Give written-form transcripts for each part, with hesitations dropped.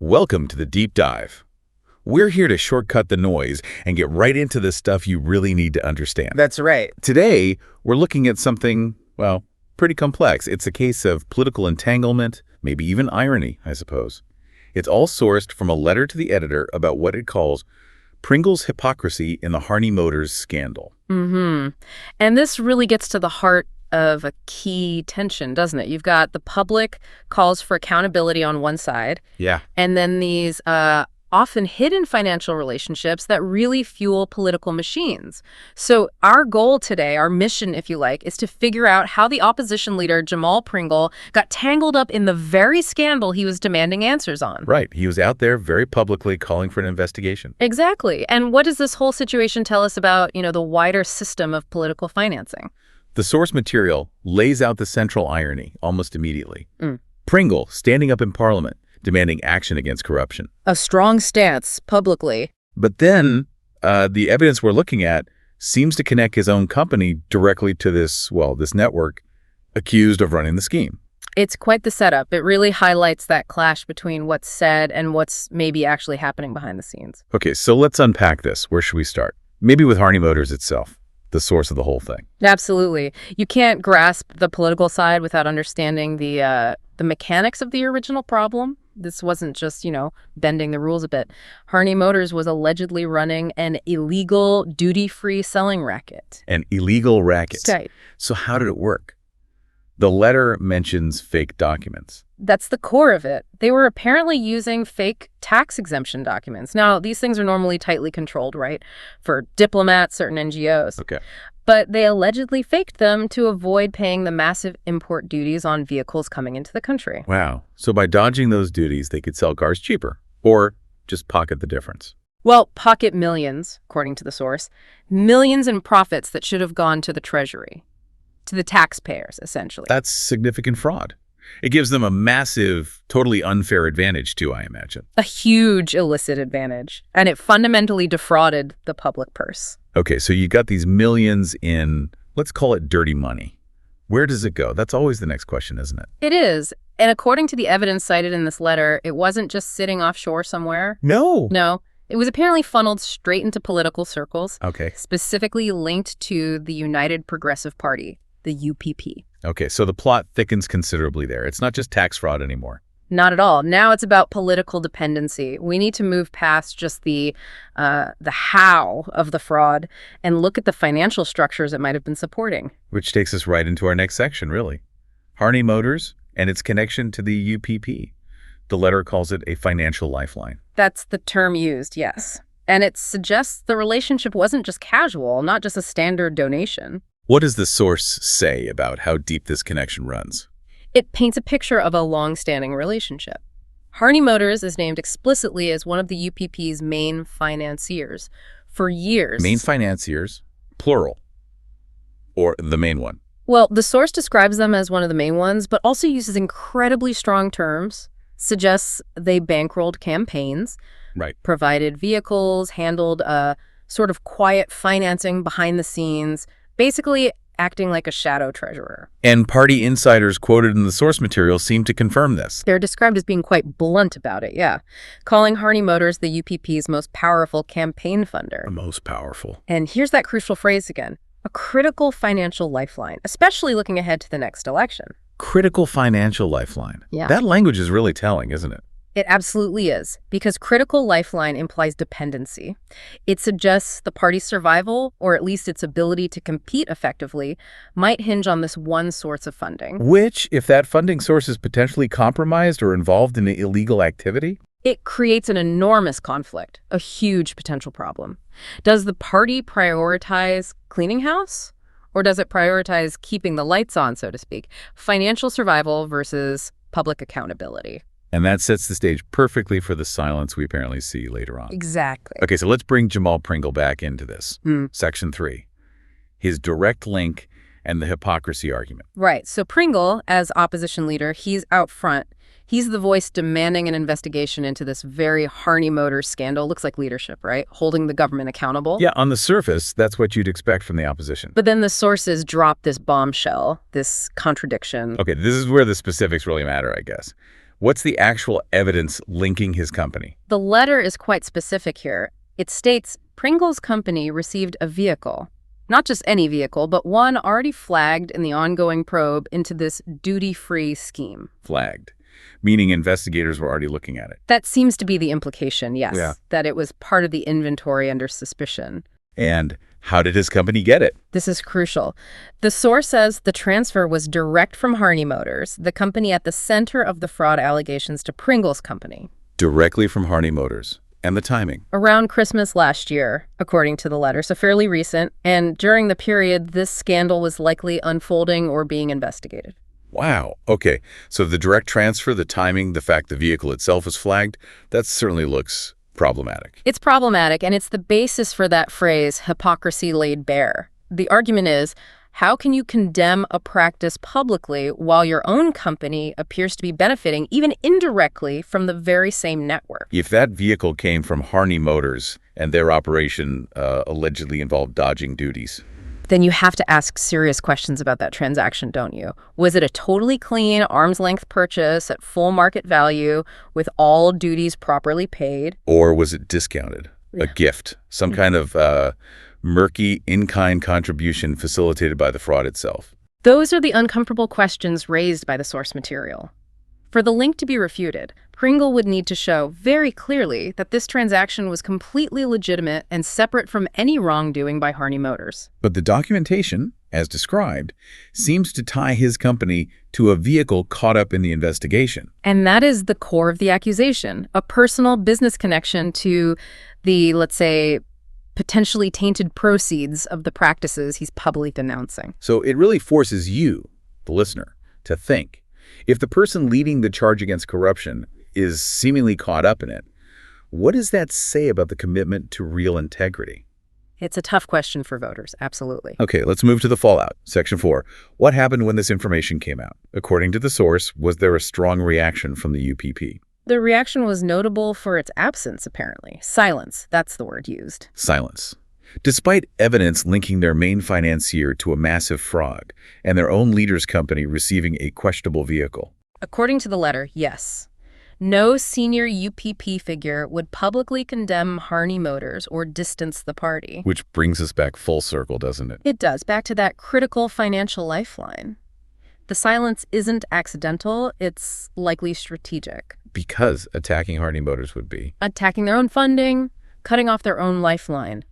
Welcome to the Deep Dive. We're here to shortcut the noise and get right into the stuff you really need to understand. That's right. Today, we're looking at something, well, pretty complex. It's a case of political entanglement, maybe even irony, I suppose. It's all sourced from a letter to the editor about what it calls Pringle's hypocrisy in the Harney Motors scandal. And this really gets to the heart of a key tension, doesn't it? You've got the public calls for accountability on one side. Yeah. And then these often hidden financial relationships that really fuel political machines. So our goal today, our mission, if you like, is to figure out how the opposition leader, Jamal Pringle, got tangled up in the very scandal he was demanding answers on. Right. He was out there very publicly calling for an investigation. Exactly. And what does this whole situation tell us about, the wider system of political financing? The source material lays out the central irony almost immediately. Pringle standing up in Parliament, demanding action against corruption. A strong stance publicly. But then the evidence we're looking at seems to connect his own company directly to this network accused of running the scheme. It's quite the setup. It really highlights that clash between what's said and what's maybe actually happening behind the scenes. Okay, so let's unpack this. Where should we start? Maybe with Harney Motors itself, the source of the whole thing. Absolutely. You can't grasp the political side without understanding the mechanics of the original problem. This wasn't just, bending the rules a bit. Harney Motors was allegedly running an illegal duty-free selling racket. An illegal racket. Right. So how did it work? The letter mentions fake documents. That's the core of it. They were apparently using fake tax exemption documents. Now, these things are normally tightly controlled, right? For diplomats, certain NGOs. Okay. But they allegedly faked them to avoid paying the massive import duties on vehicles coming into the country. Wow. So by dodging those duties, they could sell cars cheaper or just pocket the difference. Well, pocket millions, according to the source. Millions in profits that should have gone to the Treasury. To the taxpayers, essentially. That's significant fraud. It gives them a massive, totally unfair advantage too, I imagine. A huge illicit advantage. And it fundamentally defrauded the public purse. Okay, so you got these millions in, let's call it dirty money. Where does it go? That's always the next question, isn't it? It is. And according to the evidence cited in this letter, it wasn't just sitting offshore somewhere. No. No. It was apparently funneled straight into political circles. Okay. Specifically linked to the United Progressive Party, the UPP. Okay, so the plot thickens considerably there. It's not just tax fraud anymore. Not at all. Now it's about political dependency. We need to move past just the how of the fraud and look at the financial structures it might have been supporting. Which takes us right into our next section, really. Harney Motors and its connection to the UPP. The letter calls it a financial lifeline. That's the term used, yes. And it suggests the relationship wasn't just casual, not just a standard donation. What does the source say about how deep this connection runs? It paints a picture of a long-standing relationship. Harney Motors is named explicitly as one of the UPP's main financiers for years. Main financiers, plural, or the main one? Well, the source describes them as one of the main ones, but also uses incredibly strong terms, suggests they bankrolled campaigns, Right. provided vehicles, handled sort of quiet financing behind the scenes, basically acting like a shadow treasurer. And party insiders quoted in the source material seem to confirm this. They're described as being quite blunt about it, yeah. Calling Harney Motors the UPP's most powerful campaign funder. The most powerful. And here's that crucial phrase again. A critical financial lifeline, especially looking ahead to the next election. Critical financial lifeline. Yeah. That language is really telling, isn't it? It absolutely is, because critical lifeline implies dependency. It suggests the party's survival, or at least its ability to compete effectively, might hinge on this one source of funding. Which, if that funding source is potentially compromised or involved in illegal activity, it creates an enormous conflict, a huge potential problem. Does the party prioritize cleaning house? Or does it prioritize keeping the lights on, so to speak? Financial survival versus public accountability. and that sets the stage perfectly for the silence we apparently see later on. Exactly. Okay, so let's bring Jamal Pringle back into this. Section 3, his direct link and the hypocrisy argument. Right. So Pringle, as opposition leader, he's out front. He's the voice demanding an investigation into this very Harney Motors scandal. Looks like leadership, right? Holding the government accountable. Yeah, on the surface, that's what you'd expect from the opposition. But then the sources drop this bombshell, this contradiction. Okay, this is where the specifics really matter, I guess. What's the actual evidence linking his company? The letter is quite specific here. It states Pringle's company received a vehicle. Not just any vehicle, but one already flagged in the ongoing probe into this duty-free scheme. Flagged, meaning investigators were already looking at it. That seems to be the implication, yes, Yeah. that it was part of the inventory under suspicion. And how did his company get it? This is crucial. The source says the transfer was direct from Harney Motors, the company at the center of the fraud allegations to Pringle's company. Directly from Harney Motors. And the timing? Around Christmas last year, according to the letter, so fairly recent, and during the period this scandal was likely unfolding or being investigated. Wow. Okay. So the direct transfer, the timing, the fact the vehicle itself is flagged, that certainly looks problematic. It's problematic, and it's the basis for that phrase, hypocrisy laid bare. The argument is, how can you condemn a practice publicly while your own company appears to be benefiting, even indirectly, from the very same network? If that vehicle came from Harney Motors and their operation allegedly involved dodging duties, then you have to ask serious questions about that transaction, don't you? Was it a totally clean, arm's-length purchase at full market value with all duties properly paid? or was it discounted? Yeah. A gift, some kind of murky in-kind contribution facilitated by the fraud itself. Those are the uncomfortable questions raised by the source material. For the link to be refuted, Pringle would need to show very clearly that this transaction was completely legitimate and separate from any wrongdoing by Harney Motors. But the documentation, as described, seems to tie his company to a vehicle caught up in the investigation. And that is the core of the accusation, a personal business connection to the, let's say, potentially tainted proceeds of the practices he's publicly denouncing. So it really forces you, the listener, to think. If the person leading the charge against corruption is seemingly caught up in it, what does that say about the commitment to real integrity? It's a tough question for voters, absolutely. Okay, let's move to the fallout. Section 4. What happened when this information came out? According to the source, was there a strong reaction from the UPP? The reaction was notable for its absence, apparently. Silence, that's the word used. Silence. Despite evidence linking their main financier to a massive fraud and their own leader's company receiving a questionable vehicle. According to the letter, yes. No senior UPP figure would publicly condemn Harney Motors or distance the party. Which brings us back full circle, doesn't it? It does, back to that critical financial lifeline. The silence isn't accidental, it's likely strategic. Because attacking Harney Motors would be Attacking their own funding, cutting off their own lifeline.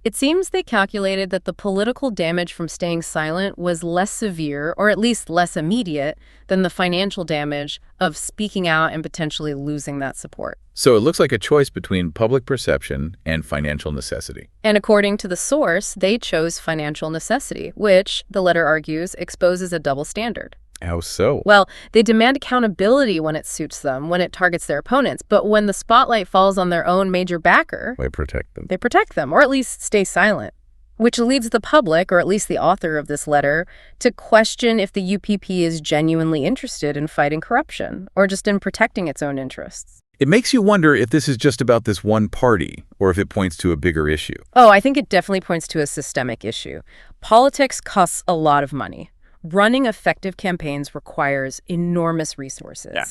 It seems they calculated that the political damage from staying silent was less severe, or at least less immediate, than the financial damage of speaking out and potentially losing that support. So it looks like a choice between public perception and financial necessity. And according to the source, they chose financial necessity, which, the letter argues, exposes a double standard. How so? Well, they demand accountability when it suits them, when it targets their opponents, but when the spotlight falls on their own major backer, Why protect them? they protect them, or at least stay silent. Which leads the public, or at least the author of this letter, to question if the UPP is genuinely interested in fighting corruption, or just in protecting its own interests. It makes you wonder if this is just about this one party, or if it points to a bigger issue. Oh, I think it definitely points to a systemic issue. Politics costs a lot of money. Running effective campaigns requires enormous resources. Yeah.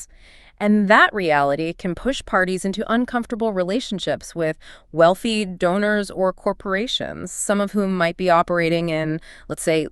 And that reality can push parties into uncomfortable relationships with wealthy donors or corporations, some of whom might be operating in, let's say,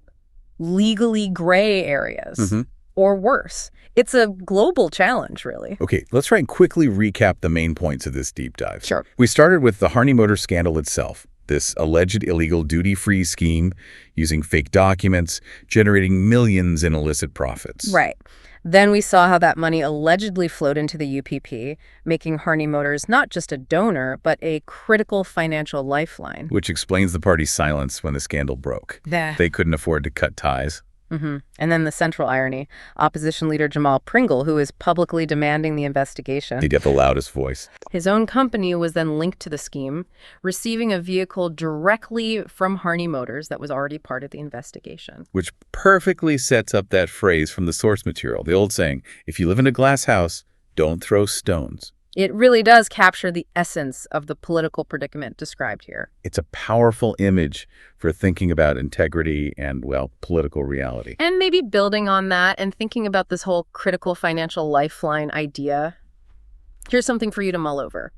legally gray areas, or worse. It's a global challenge, really. Okay, let's try and quickly recap the main points of this deep dive. Sure. We started with the Harney Motors scandal itself, this alleged illegal duty-free scheme using fake documents, generating millions in illicit profits. Right. Then we saw how that money allegedly flowed into the UPP, making Harney Motors not just a donor, but a critical financial lifeline. Which explains the party's silence when the scandal broke. They couldn't afford to cut ties. And then the central irony, Opposition Leader Jamal Pringle, who is publicly demanding the investigation. He'd get the loudest voice. His own company was then linked to the scheme, receiving a vehicle directly from Harney Motors that was already part of the investigation. Which perfectly sets up that phrase from the source material, the old saying, if you live in a glass house, don't throw stones. It really does capture the essence of the political predicament described here. It's a powerful image for thinking about integrity and, well, political reality. And maybe building on that and thinking about this whole critical financial lifeline idea, here's something for you to mull over.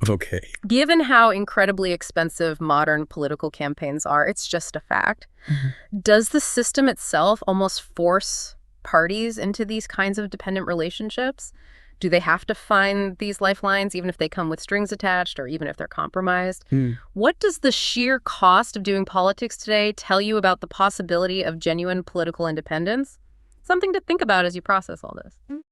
Okay. Given how incredibly expensive modern political campaigns are, it's just a fact. Does the system itself almost force parties into these kinds of dependent relationships? Do they have to find these lifelines even if they come with strings attached or even if they're compromised? What does the sheer cost of doing politics today tell you about the possibility of genuine political independence? Something to think about as you process all this.